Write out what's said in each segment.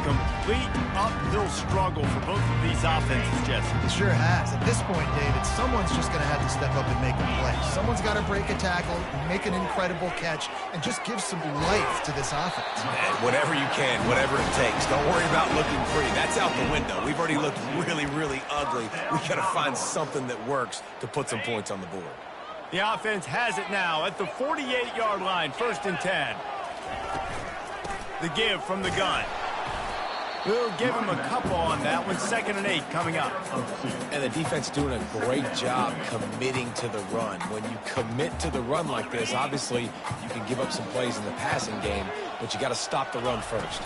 complete uphill struggle for both of these offenses, Jesse. It sure has. At this point, David, someone's just going to have to step up and make a play. Someone's got to break a tackle, make an incredible catch, and just give some life to this offense. And whatever you can, whatever it takes. Don't worry about looking pretty. That's out the window. We've already looked really, really ugly. We got to find something that works to put some points on the board. The offense has it now at the 48-yard line, 1st and 10. The give from the gun. We'll give him a couple on that one. 2nd and 8 coming up. And the defense doing a great job committing to the run. When you commit to the run like this, obviously you can give up some plays in the passing game, but you got to stop the run first.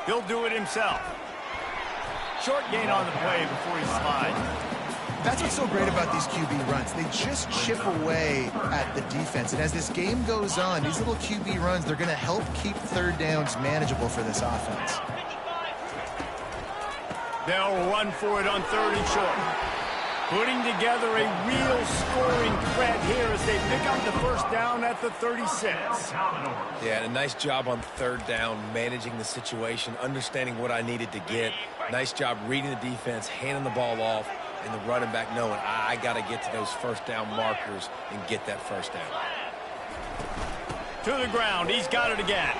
He'll do it himself. Short gain on the play before he slides. That's what's so great about these QB runs. They just chip away at the defense. And as this game goes on, these little QB runs, they're going to help keep 3rd downs manageable for this offense. They'll run for it on 3rd and short. Putting together a real scoring threat here as they pick up the 1st down at the 36. Yeah, and a nice job on 3rd down, managing the situation, understanding what I needed to get. Nice job reading the defense, handing the ball off, and the running back knowing I got to get to those 1st down markers and get that 1st down. To the ground. He's got it again.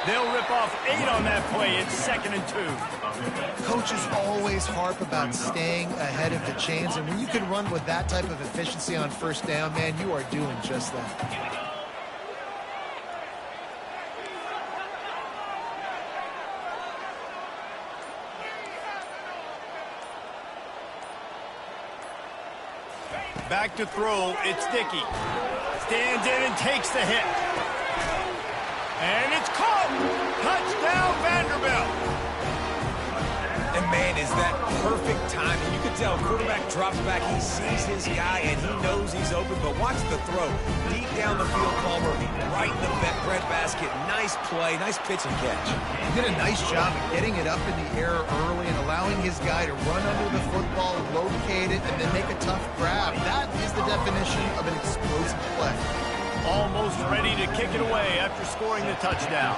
They'll rip off 8 on that play. It's 2nd and 2. Coaches always harp about staying ahead of the chains, and when you can run with that type of efficiency on 1st down, man, you are doing just that. Back to throw. It's Dickey. Stands in and takes the hit. And it's caught. Touchdown, Vanderbilt. And, man, is that perfect timing. You can tell quarterback drops back. He sees his guy, and he knows he's open. But watch the throw. Deep down the field, Palmer, right in the breadbasket. Nice play, nice pitch and catch. He did a nice job of getting it up in the air early and allowing his guy to run under the football, locate it, and then make a tough grab. That is the definition of an explosive play. Almost ready to kick it away after scoring the touchdown.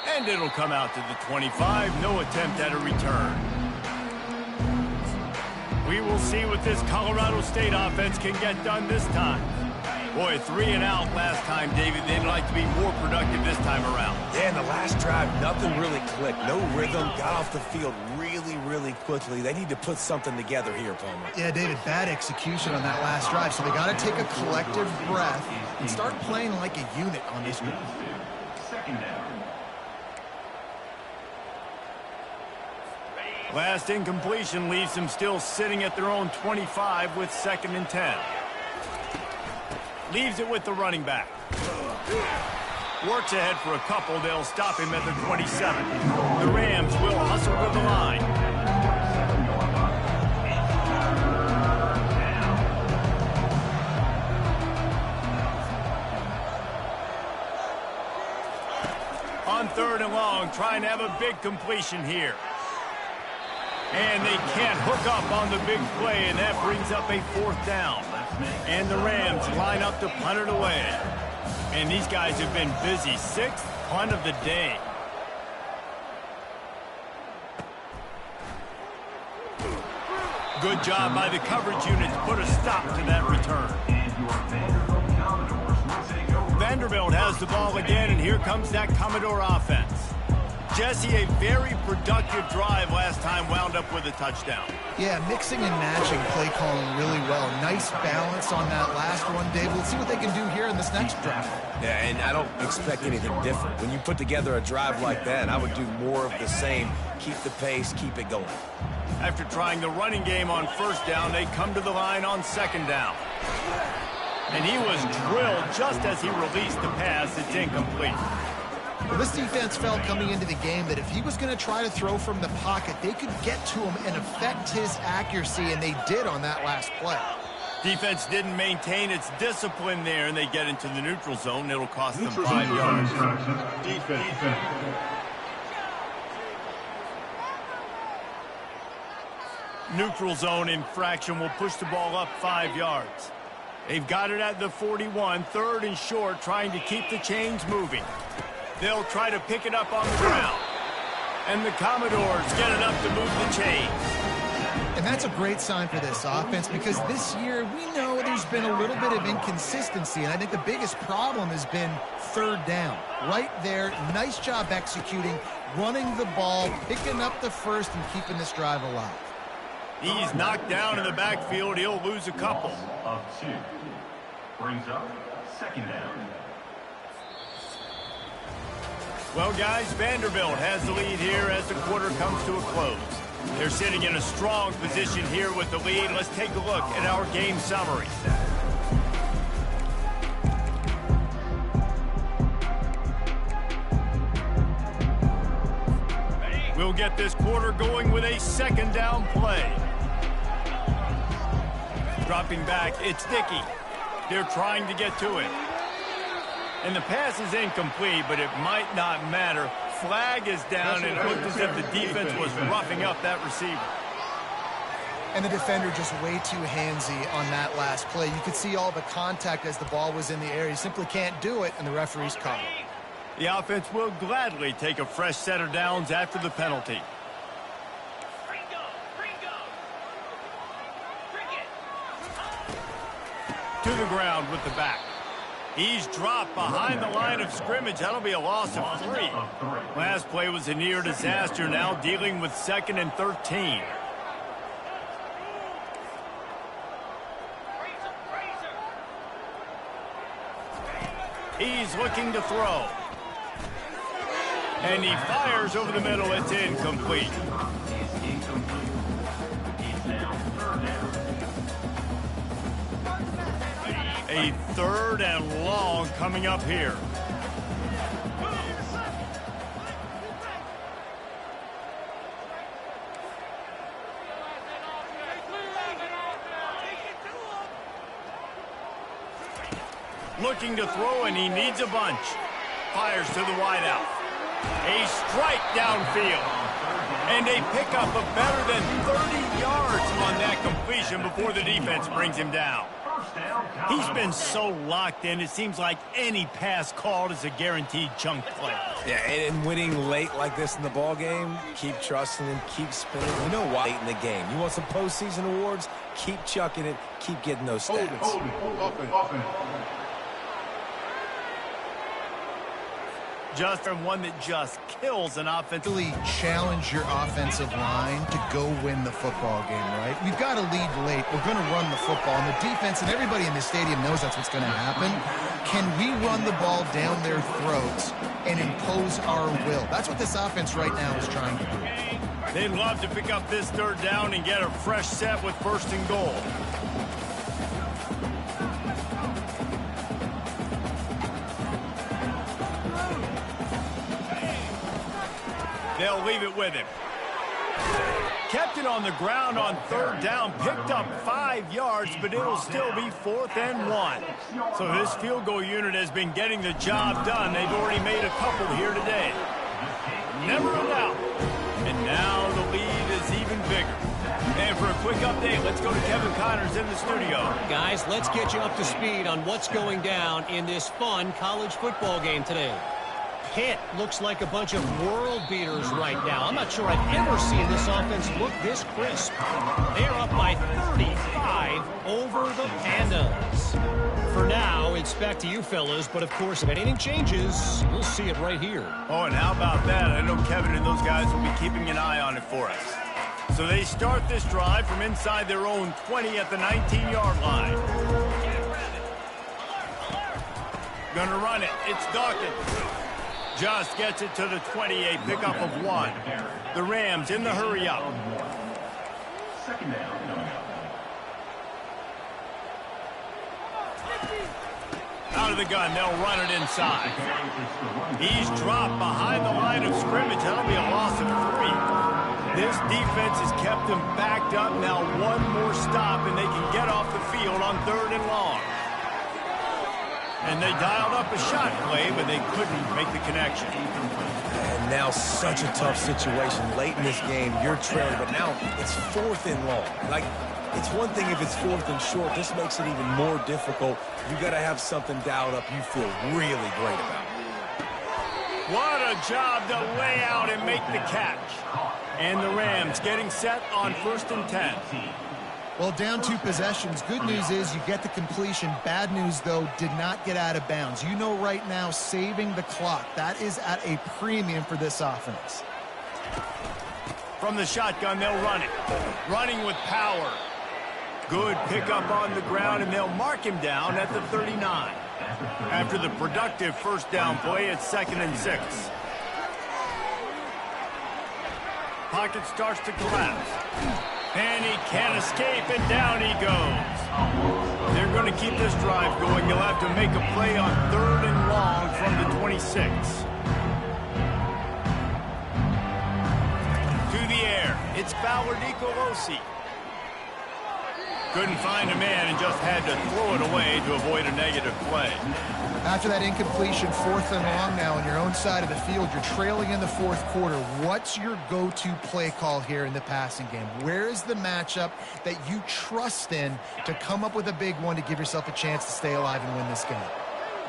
And it'll come out to the 25. No attempt at a return. We will see what this Colorado State offense can get done this time. Boy, 3 and out last time, David. They'd like to be more productive this time around. Yeah, in the last drive, nothing really clicked. No rhythm. Got off the field really, really quickly. They need to put something together here, Palmer. Yeah, David, bad execution on that last drive. So they got to take a collective breath and start playing like a unit on this one. 2nd down. Last incompletion leaves them still sitting at their own 25 with 2nd and 10. Leaves it with the running back. Works ahead for a couple. They'll stop him at the 27. The Rams will hustle to the line. On 3rd and long, trying to have a big completion here. And they can't hook up on the big play, and that brings up a 4th down. And the Rams line up to punt it away. And these guys have been busy. 6th punt of the day. Good job by the coverage unit to put a stop to that return. Vanderbilt has the ball again, and here comes that Commodore offense. Jesse, a very productive drive last time, wound up with a touchdown. Yeah, mixing and matching play calling really well. Nice balance on that last one, Dave. Let's see what they can do here in this next drive. Yeah, and I don't expect anything different. When you put together a drive like that, I would do more of the same. Keep the pace, keep it going. After trying the running game on 1st down, they come to the line on 2nd down. And he was drilled just as he released the pass. It's incomplete. Well, this defense felt coming into the game that if he was going to try to throw from the pocket, they could get to him and affect his accuracy, and they did on that last play. Defense didn't maintain its discipline there, and they get into the neutral zone. It'll cost them 5 yards. Defense. Neutral zone infraction will push the ball up 5 yards. They've got it at the 41, 3rd and short, trying to keep the chains moving. They'll try to pick it up on the ground. And the Commodores get enough to move the chains. And that's a great sign for this offense because this year we know there's been a little bit of inconsistency, and I think the biggest problem has been 3rd down. Right there, nice job executing, running the ball, picking up the first, and keeping this drive alive. He's knocked down in the backfield. He'll lose a couple. Of 2. Brings up 2nd down. Well, guys, Vanderbilt has the lead here as the quarter comes to a close. They're sitting in a strong position here with the lead. Let's take a look at our game summary. We'll get this quarter going with a 2nd down play. Dropping back, it's Dickey. They're trying to get to it. And the pass is incomplete, but it might not matter. Flag is down, and it looked as if the defense was roughing up that receiver. And the defender just way too handsy on that last play. You could see all the contact as the ball was in the air. He simply can't do it, and the referee's caught it. The offense will gladly take a fresh set of downs after the penalty. To the ground with the back. He's dropped behind the line of scrimmage. That'll be a loss of 3. Last play was a near disaster. Now dealing with 2nd and 13. He's looking to throw. And he fires over the middle. It's incomplete. A 3rd and long coming up here. Looking to throw, and he needs a bunch. Fires to the wideout. A strike downfield. And a pickup of better than 30 yards on that completion before the defense brings him down. He's been so locked in, it seems like any pass called is a guaranteed chunk play. Yeah, and winning late like this in the ball game, keep trusting him, keep spinning. You know why late in the game. You want some postseason awards? Keep chucking it, keep getting those stats. Just one that just kills an offense. Really challenge your offensive line to go win the football game, right? We've got to lead late. We're going to run the football. And the defense and everybody in the stadium knows that's what's going to happen. Can we run the ball down their throats and impose our will? That's what this offense right now is trying to do. They'd love to pick up this 3rd down and get a fresh set with 1st and goal. They'll leave it with him. Kept it on the ground on 3rd down, picked up 5 yards, but it'll still be 4th and 1. So this field goal unit has been getting the job done. They've already made a couple here today. Never a doubt. And now the lead is even bigger. And for a quick update, let's go to Kevin Connors in the studio. Guys, let's get you up to speed on what's going down in this fun college football game today. Pitt looks like a bunch of world beaters right now. I'm not sure I've ever seen this offense look this crisp. They're up by 35 over the Pandas. For now, it's back to you fellas, but of course, if anything changes, we'll see it right here. Oh, and how about that? I know Kevin and those guys will be keeping an eye on it for us. So they start this drive from inside their own 20 at the 19-yard line. Gonna run it. It's Dawkins. Just gets it to the 28, pickup of 1. The Rams in the hurry up. 2nd down. Out of the gun, they'll run it inside. He's dropped behind the line of scrimmage. That'll be a loss of 3. This defense has kept them backed up. Now one more stop, and they can get off the field on 3rd and long. And they dialed up a shot play, but they couldn't make the connection. And now such a tough situation. Late in this game, you're trailing, but now it's 4th and long. Like, It's one thing if it's 4th and short. This makes it even more difficult. You got to have something dialed up you feel really great about. What a job to lay out and make the catch. And the Rams getting set on 1st and 10. Well, down 2 possessions. Good news is you get the completion. Bad news, though, did not get out of bounds. You know right now, saving the clock. That is at a premium for this offense. From the shotgun, they'll run it. Running with power. Good pickup on the ground, and they'll mark him down at the 39. After the productive first down play, it's 2nd and 6. Pocket starts to collapse. And he can't escape, and down he goes. They're going to keep this drive going. They'll have to make a play on 3rd and long from the 26. To the air. It's Fowler Nicolosi. Couldn't find a man and just had to throw it away to avoid a negative play. After that incompletion, 4th and long now on your own side of the field, you're trailing in the 4th quarter. What's your go-to play call here in the passing game? Where is the matchup that you trust in to come up with a big one to give yourself a chance to stay alive and win this game?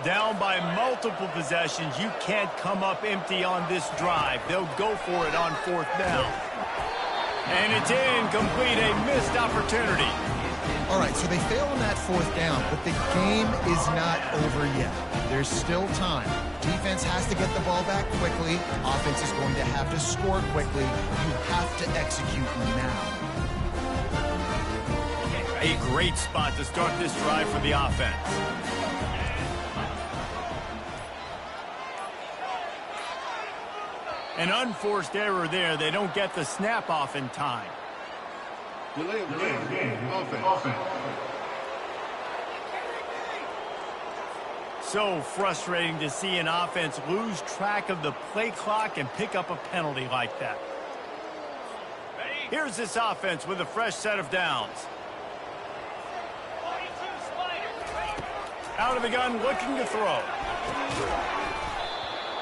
Down by multiple possessions, you can't come up empty on this drive. They'll go for it on 4th down. And it's incomplete, a missed opportunity. All right, so they fail on that 4th down, but the game is not over yet. There's still time. Defense has to get the ball back quickly. Offense is going to have to score quickly. You have to execute now. A great spot to start this drive for the offense. An unforced error there. They don't get the snap off in time. Delay of game. Offense. So frustrating to see an offense lose track of the play clock and pick up a penalty like that. Here's this offense with a fresh set of downs. Out of the gun, looking to throw.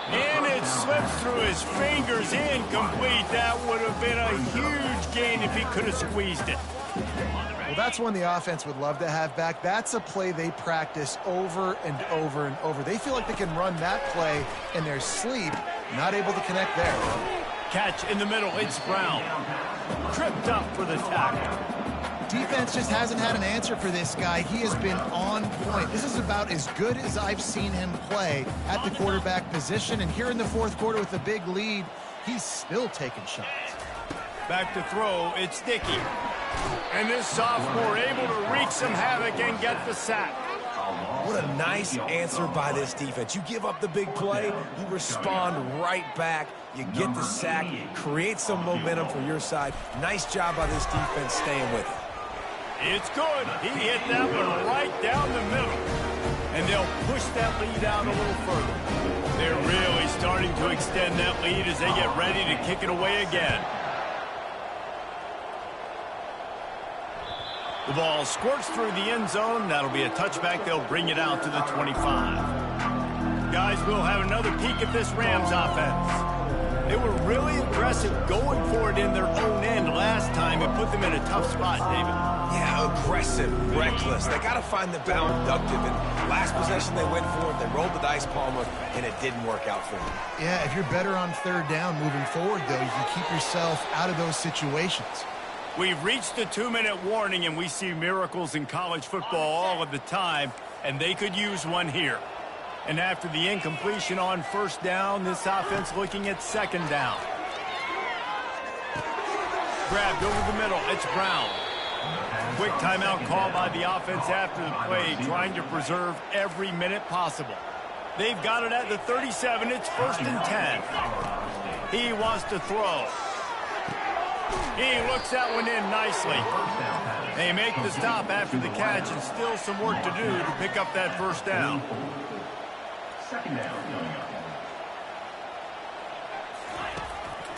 And it slips through his fingers, incomplete. That would have been a huge gain if he could have squeezed it. Well, that's one the offense would love to have back. That's a play they practice over and over and over. They feel like they can run that play in their sleep, not able to connect there. Catch in the middle, it's Brown. Tripped up for the tackle. Defense just hasn't had an answer for this guy. He has been on point. This is about as good as I've seen him play at the quarterback position. And here in the 4th quarter with a big lead, he's still taking shots. Back to throw, it's Dickey. And this sophomore able to wreak some havoc and get the sack. What a nice answer by this defense. You give up the big play, you respond right back, you get the sack, create some momentum for your side. Nice job by this defense staying with it. It's good. He hit that one right down the middle. And they'll push that lead out a little further. They're really starting to extend that lead as they get ready to kick it away again. The ball squirts through the end zone. That'll be a touchback. They'll bring it out to the 25. Guys, we'll have another peek at this Rams offense. They were really aggressive going for it in their own end last time. It put them in a tough spot, David. Yeah, aggressive, reckless. They got to find the balance productive. And last possession they went for it. They rolled the dice, Palmer, and it didn't work out for them. Yeah, if you're better on 3rd down moving forward, though, you can keep yourself out of those situations. We've reached the 2-minute warning, and we see miracles in college football all of the time, and they could use one here. And after the incompletion on 1st down, this offense looking at 2nd down. Grabbed over the middle. It's Brown. Quick timeout call by the offense after the play, trying to preserve every minute possible. They've got it at the 37. It's 1st and 10. He wants to throw. He looks that one in nicely. They make the stop after the catch, and still some work to do to pick up that 1st down. 2nd down.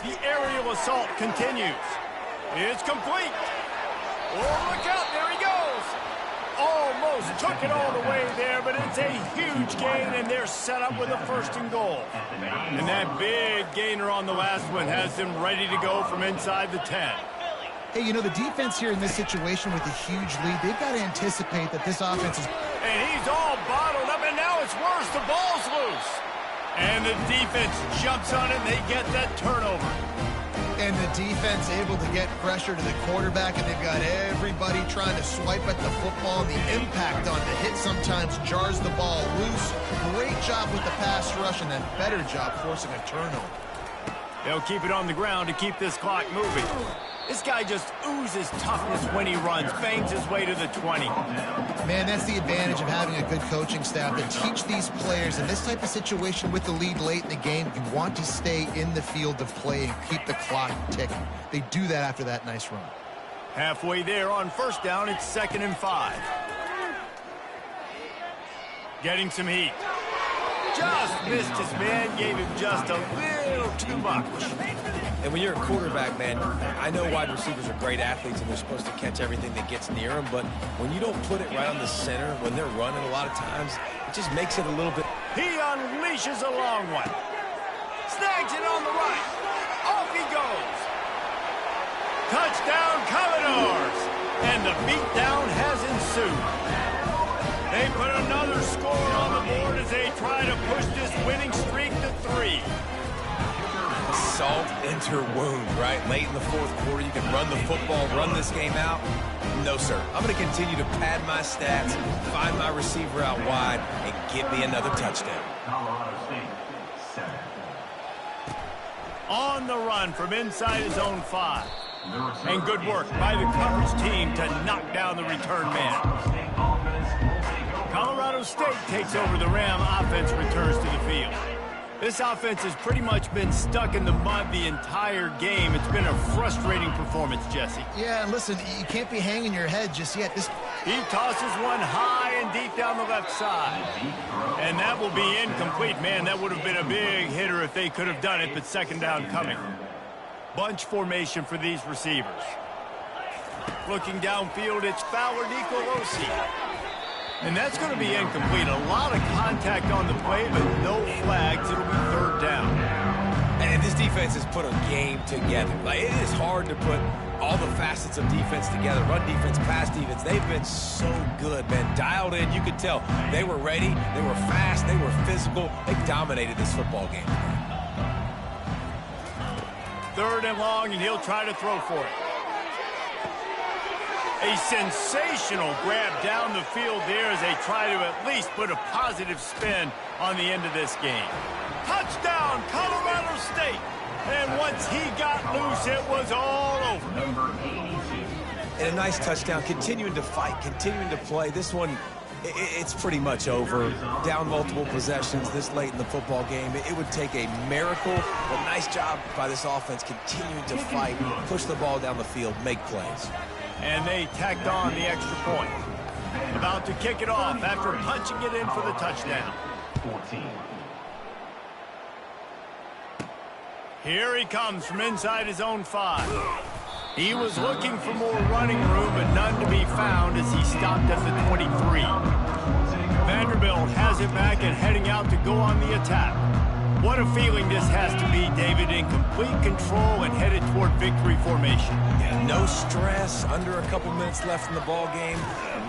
The aerial assault continues. It's complete. Oh, look out. There he goes. Almost took it all the way there, but it's a huge gain, and they're set up with a 1st and goal. And that big gainer on the last one has them ready to go from inside the 10. Hey, you know, the defense here in this situation with a huge lead, they've got to anticipate that this offense is... And he's all bottled up, and now it's worse. The ball's loose. And the defense jumps on it, and they get that turnover. And the defense able to get pressure to the quarterback, and they've got everybody trying to swipe at the football, and the impact on the hit sometimes jars the ball loose. Great job with the pass rush, and then better job forcing a turnover. They'll keep it on the ground to keep this clock moving. This guy just oozes toughness when he runs, bangs his way to the 20. Man, that's the advantage of having a good coaching staff that teach these players in this type of situation with the lead late in the game. You want to stay in the field of play and keep the clock ticking. They do that after that nice run. Halfway there on first down, it's 2nd and 5. Getting some heat. Just missed his man, gave him just a little too much. And when you're a quarterback, man, I know wide receivers are great athletes and they're supposed to catch everything that gets near them, but when you don't put it right on the center, when they're running a lot of times, it just makes it a little bit... He unleashes a long one. Snags it on the right. Off he goes. Touchdown, Commodores. And the beatdown has ensued. They put another score on the board as they try to push this winning streak to 3. Salt into wound, right? Late in the fourth quarter, you can run the football, run this game out. No, sir. I'm going to continue to pad my stats, find my receiver out wide, and get me another touchdown. Colorado State, 7. On the run from inside his own 5. And good work by the coverage team to knock down the return man. Colorado State takes over. The Ram offense returns to the field. This offense has pretty much been stuck in the mud the entire game. It's been a frustrating performance, Jesse. Yeah, and listen, you can't be hanging your head just yet. He tosses one high and deep down the left side. And that will be incomplete. Man, that would have been a big hitter if they could have done it, but 2nd down coming. Bunch formation for these receivers. Looking downfield, it's Fowler Nicolosi. And that's going to be incomplete. A lot of contact on the play, but no flags. It'll be 3rd down. And this defense has put a game together. Like, it is hard to put all the facets of defense together. Run defense, pass defense. They've been so good, man. Dialed in. You could tell they were ready. They were fast. They were physical. They dominated this football game. 3rd and long, and he'll try to throw for it. A sensational grab down the field there as they try to at least put a positive spin on the end of this game. Touchdown, Colorado State. And once he got loose, it was all over. And a nice touchdown, continuing to fight, continuing to play. This one, it's pretty much over. Down multiple possessions this late in the football game. It would take a miracle, but nice job by this offense continuing to fight, push the ball down the field, make plays. And they tacked on the extra point. About to kick it off after punching it in for the touchdown. 14. Here he comes from inside his own 5. He was looking for more running room, but none to be found as he stopped at the 23. Vanderbilt has it back and heading out to go on the attack. What a feeling this has to be, David, in complete control and headed toward victory formation. Yeah, no stress, under a couple minutes left in the ball game.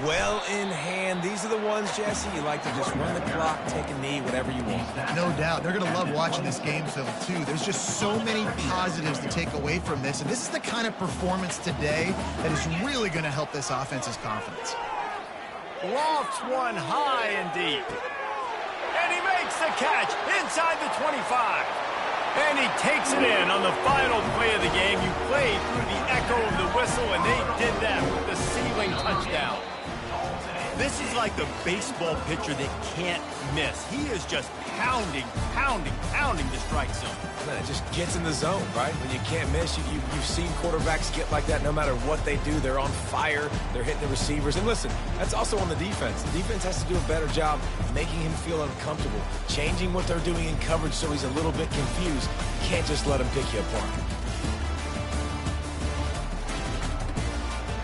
Well in hand. These are the ones, Jesse, you like to just run the clock, take a knee, whatever you want. No doubt. They're going to love watching this game film, too. There's just so many positives to take away from this, and this is the kind of performance today that is really going to help this offense's confidence. Lofts one high and deep. And he makes the catch inside the 25. And he takes it in on the final play of the game. You played through the echo of the whistle, and they did that with the ceiling touchdown. This is like a baseball pitcher that can't miss. He is just pounding the strike zone. Man, it just gets in the zone, right? When you can't miss, you've seen quarterbacks get like that no matter what they do. They're on fire. They're hitting the receivers. And listen, that's also on the defense. The defense has to do a better job making him feel uncomfortable, changing what they're doing in coverage so he's a little bit confused. You can't just let him pick you apart.